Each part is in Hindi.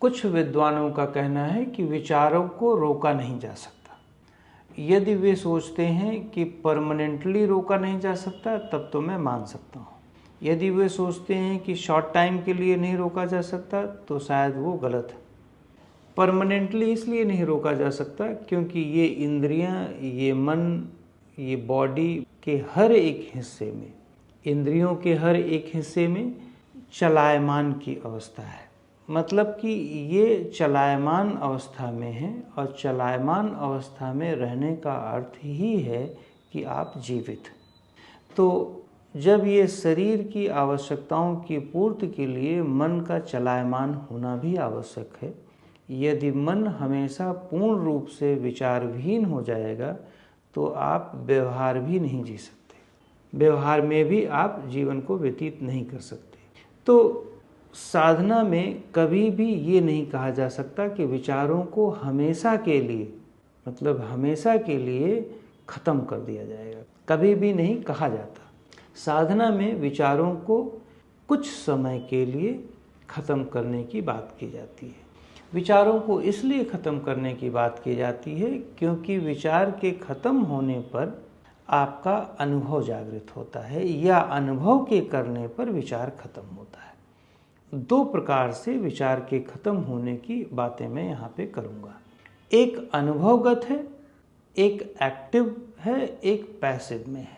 कुछ विद्वानों का कहना है कि विचारों को रोका नहीं जा सकता। यदि वे सोचते हैं कि परमानेंटली रोका नहीं जा सकता तब तो मैं मान सकता हूँ। यदि वे सोचते हैं कि शॉर्ट टाइम के लिए नहीं रोका जा सकता तो शायद वो गलत है। परमानेंटली इसलिए नहीं रोका जा सकता क्योंकि ये इंद्रियां, ये मन, ये बॉडी के हर एक हिस्से में, इंद्रियों के हर एक हिस्से में चलायमान की अवस्था है। मतलब कि ये चलायमान अवस्था में है और चलायमान अवस्था में रहने का अर्थ ही है कि आप जीवित। तो जब ये शरीर की आवश्यकताओं की पूर्ति के लिए मन का चलायमान होना भी आवश्यक है। यदि मन हमेशा पूर्ण रूप से विचारविहीन हो जाएगा तो आप व्यवहार भी नहीं जी सकते, व्यवहार में भी आप जीवन को व्यतीत नहीं कर सकते। तो साधना में कभी भी ये नहीं कहा जा सकता कि विचारों को हमेशा के लिए, मतलब हमेशा के लिए ख़त्म कर दिया जाएगा, कभी भी नहीं कहा जाता। साधना में विचारों को कुछ समय के लिए ख़त्म करने की बात की जाती है। विचारों को इसलिए ख़त्म करने की बात की जाती है क्योंकि विचार के ख़त्म होने पर आपका अनुभव जागृत होता है या अनुभव के करने पर विचार खत्म होता है। दो प्रकार से विचार के खत्म होने की बातें मैं यहाँ पे करूँगा। एक अनुभवगत है, एक एक्टिव है, एक पैसिव में है।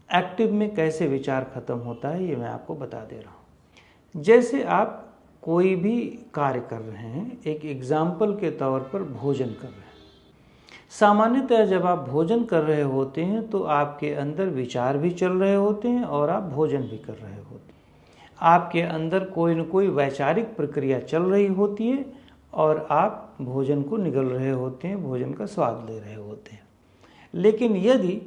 एक्टिव में कैसे विचार खत्म होता है ये मैं आपको बता दे रहा हूँ। जैसे आप कोई भी कार्य कर रहे हैं, एक एग्जाम्पल के तौर पर भोजन कर रहे हैं। सामान्यतः जब आप भोजन कर रहे होते हैं तो आपके अंदर विचार भी चल रहे होते हैं और आप भोजन भी कर रहे होते हैं। आपके अंदर कोई न कोई वैचारिक प्रक्रिया चल रही होती है और आप भोजन को निगल रहे होते हैं, भोजन का स्वाद ले रहे होते हैं। लेकिन यदि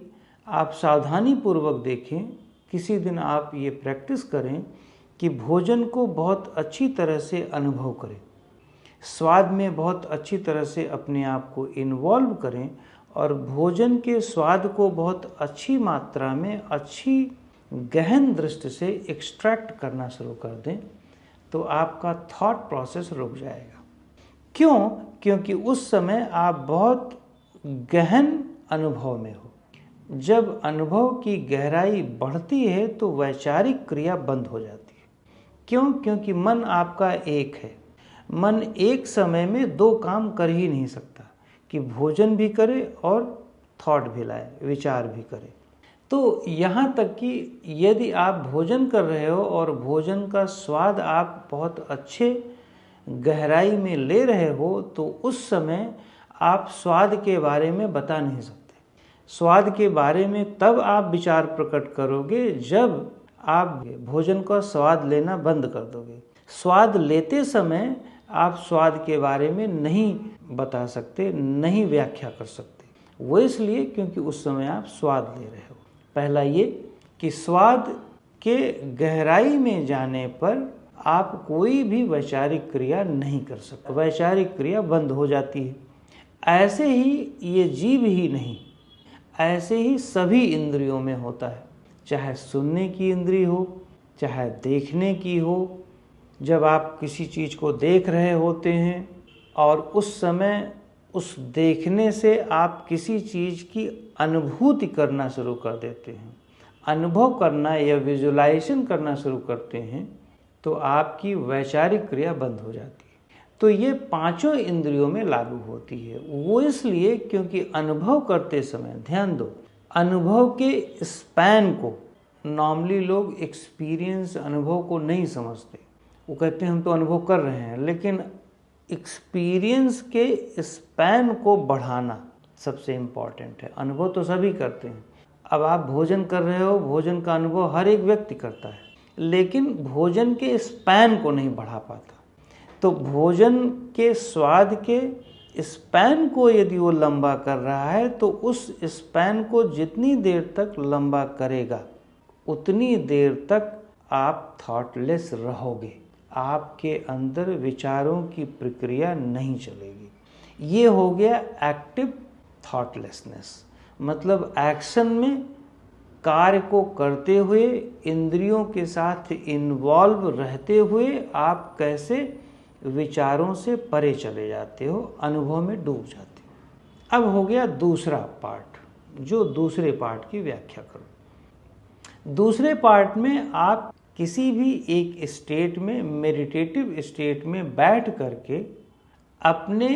आप सावधानीपूर्वक देखें, किसी दिन आप ये प्रैक्टिस करें कि भोजन को बहुत अच्छी तरह से अनुभव करें, स्वाद में बहुत अच्छी तरह से अपने आप को इन्वॉल्व करें और भोजन के स्वाद को बहुत अच्छी मात्रा में, अच्छी गहन दृष्टि से एक्सट्रैक्ट करना शुरू कर दें तो आपका थॉट प्रोसेस रुक जाएगा। क्यों? क्योंकि उस समय आप बहुत गहन अनुभव में हो। जब अनुभव की गहराई बढ़ती है तो वैचारिक क्रिया बंद हो जाती है। क्यों? क्योंकि मन आपका एक है। मन एक समय में दो काम कर ही नहीं सकता कि भोजन भी करे और थॉट भी लाए, विचार भी करे। तो यहाँ तक कि यदि आप भोजन कर रहे हो और भोजन का स्वाद आप बहुत अच्छे गहराई में ले रहे हो तो उस समय आप स्वाद के बारे में बता नहीं सकते। स्वाद के बारे में तब आप विचार प्रकट करोगे जब आप भोजन का स्वाद लेना बंद कर दोगे। स्वाद लेते समय आप स्वाद के बारे में नहीं बता सकते, नहीं व्याख्या कर सकते। वो इसलिए क्योंकि उस समय आप स्वाद ले रहे हो। पहला ये कि स्वाद के गहराई में जाने पर आप कोई भी वैचारिक क्रिया नहीं कर सकते, वैचारिक क्रिया बंद हो जाती है। ऐसे ही ये जीव ही नहीं, ऐसे ही सभी इंद्रियों में होता है, चाहे सुनने की इंद्री हो, चाहे देखने की हो। जब आप किसी चीज़ को देख रहे होते हैं और उस समय उस देखने से आप किसी चीज़ की अनुभूति करना शुरू कर देते हैं, अनुभव करना या विजुलाइजेशन करना शुरू करते हैं तो आपकी वैचारिक क्रिया बंद हो जाती है। तो ये पांचों इंद्रियों में लागू होती है। वो इसलिए क्योंकि अनुभव करते समय, ध्यान दो, अनुभव के स्पैन को नॉर्मली लोग एक्सपीरियंस, अनुभव को नहीं समझते। वो कहते हैं हम तो अनुभव कर रहे हैं, लेकिन एक्सपीरियंस के स्पैन को बढ़ाना सबसे इम्पॉर्टेंट है। अनुभव तो सभी करते हैं। अब आप भोजन कर रहे हो, भोजन का अनुभव हर एक व्यक्ति करता है, लेकिन भोजन के स्पैन को नहीं बढ़ा पाता। तो भोजन के स्वाद के स्पैन को यदि वो लंबा कर रहा है तो उस स्पैन को जितनी देर तक लंबा करेगा उतनी देर तक आप थॉटलेस रहोगे, आपके अंदर विचारों की प्रक्रिया नहीं चलेगी। ये हो गया एक्टिव थॉटलेसनेस, मतलब एक्शन में कार्य को करते हुए, इंद्रियों के साथ इन्वॉल्व रहते हुए आप कैसे विचारों से परे चले जाते हो, अनुभव में डूब जाते हो। अब हो गया दूसरा पार्ट, जो दूसरे पार्ट की व्याख्या करो। दूसरे पार्ट में आप किसी भी एक स्टेट में, मेडिटेटिव स्टेट में बैठ करके अपने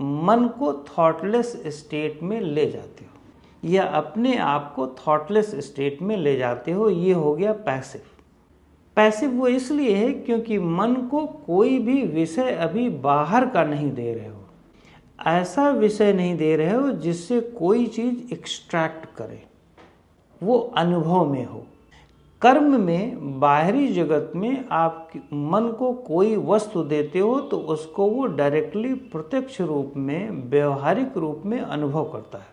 मन को थॉटलेस स्टेट में ले जाते हो, या अपने आप को थॉटलेस स्टेट में ले जाते हो। ये हो गया पैसिव। पैसिव वो इसलिए है क्योंकि मन को कोई भी विषय अभी बाहर का नहीं दे रहे हो, ऐसा विषय नहीं दे रहे हो जिससे कोई चीज़ एक्सट्रैक्ट करे, वो अनुभव में हो। कर्म में, बाहरी जगत में आप मन को कोई वस्तु देते हो तो उसको वो डायरेक्टली, प्रत्यक्ष रूप में, व्यवहारिक रूप में अनुभव करता है।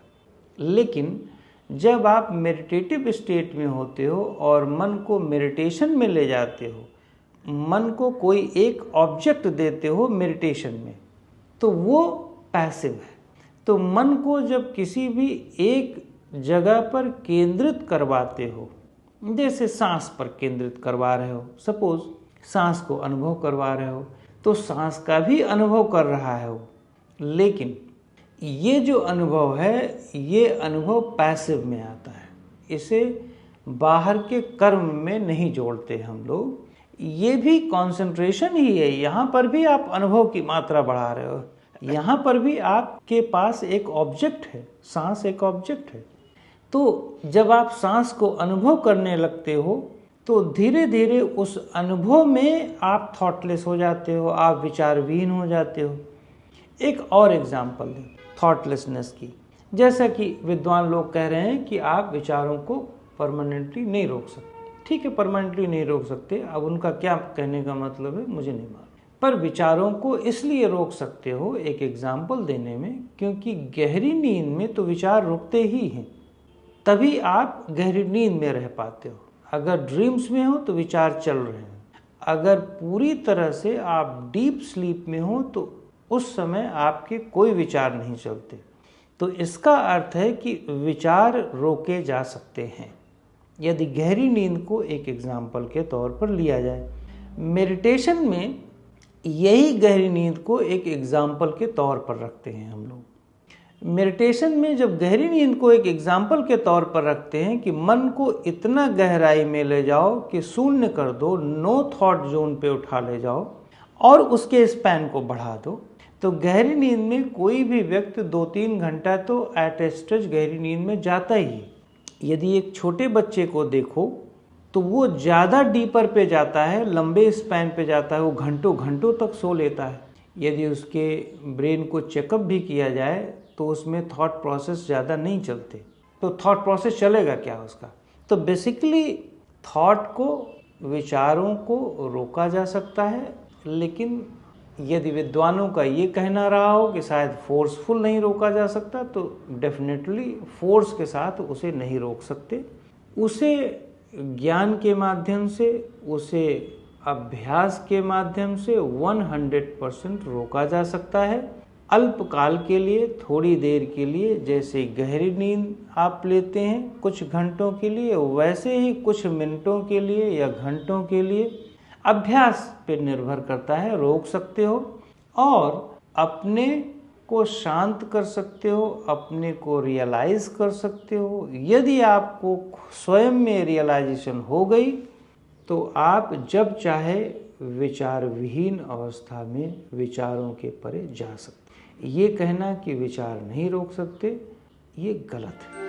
लेकिन जब आप मेडिटेटिव स्टेट में होते हो और मन को मेडिटेशन में ले जाते हो, मन को कोई एक ऑब्जेक्ट देते हो मेडिटेशन में, तो वो पैसिव है। तो मन को जब किसी भी एक जगह पर केंद्रित करवाते हो, जैसे सांस पर केंद्रित करवा रहे हो, सपोज सांस को अनुभव करवा रहे हो, तो सांस का भी अनुभव कर रहा है वो, लेकिन ये जो अनुभव है, ये अनुभव पैसिव में आता है। इसे बाहर के कर्म में नहीं जोड़ते हम लोग। ये भी कंसंट्रेशन ही है, यहाँ पर भी आप अनुभव की मात्रा बढ़ा रहे हो, यहाँ पर भी आपके पास एक ऑब्जेक्ट है, सांस एक ऑब्जेक्ट है। तो जब आप सांस को अनुभव करने लगते हो तो धीरे धीरे उस अनुभव में आप थॉटलेस हो जाते हो, आप विचारविहीन हो जाते हो। एक और एग्जांपल दें थॉटलेसनेस की। जैसा कि विद्वान लोग कह रहे हैं कि आप विचारों को परमानेंटली नहीं रोक सकते। ठीक है, परमानेंटली नहीं रोक सकते, अब उनका क्या कहने का मतलब है मुझे नहीं मालूम, पर विचारों को इसलिए रोक सकते हो एक एग्जाम्पल देने में, क्योंकि गहरी नींद में तो विचार रुकते ही हैं, तभी आप गहरी नींद में रह पाते हो। अगर ड्रीम्स में हो तो विचार चल रहे हैं, अगर पूरी तरह से आप डीप स्लीप में हो तो उस समय आपके कोई विचार नहीं चलते। तो इसका अर्थ है कि विचार रोके जा सकते हैं, यदि गहरी नींद को एक एग्जाम्पल के तौर पर लिया जाए। मेडिटेशन में यही गहरी नींद को एक एग्जाम्पल के तौर पर रखते हैं हम लोग। मेडिटेशन में जब गहरी नींद को एक एग्जाम्पल के तौर पर रखते हैं कि मन को इतना गहराई में ले जाओ कि शून्य कर दो, नो थॉट जोन पे उठा ले जाओ और उसके स्पैन को बढ़ा दो, तो गहरी नींद में कोई भी व्यक्ति 2-3 घंटा तो एट ए स्ट्रेच गहरी नींद में जाता ही है। यदि एक छोटे बच्चे को देखो तो वो ज़्यादा डीपर पे जाता है, लंबे स्पैन पे जाता है, वो घंटों घंटों तक सो लेता है। यदि उसके ब्रेन को चेकअप भी किया जाए तो उसमें थॉट प्रोसेस ज़्यादा नहीं चलते, तो थॉट प्रोसेस चलेगा क्या उसका। तो बेसिकली थॉट को, विचारों को रोका जा सकता है, लेकिन यदि विद्वानों का ये कहना रहा हो कि शायद फोर्सफुल नहीं रोका जा सकता, तो डेफिनेटली फोर्स के साथ उसे नहीं रोक सकते। उसे ज्ञान के माध्यम से, उसे अभ्यास के माध्यम से 100% रोका जा सकता है। अल्पकाल के लिए, थोड़ी देर के लिए, जैसे गहरी नींद आप लेते हैं कुछ घंटों के लिए, वैसे ही कुछ मिनटों के लिए या घंटों के लिए, अभ्यास पर निर्भर करता है, रोक सकते हो और अपने को शांत कर सकते हो, अपने को रियलाइज कर सकते हो। यदि आपको स्वयं में रियलाइजेशन हो गई तो आप जब चाहे विचार विहीन अवस्था में विचारों के परे जा सकते। ये कहना कि विचार नहीं रोक सकते, ये गलत है।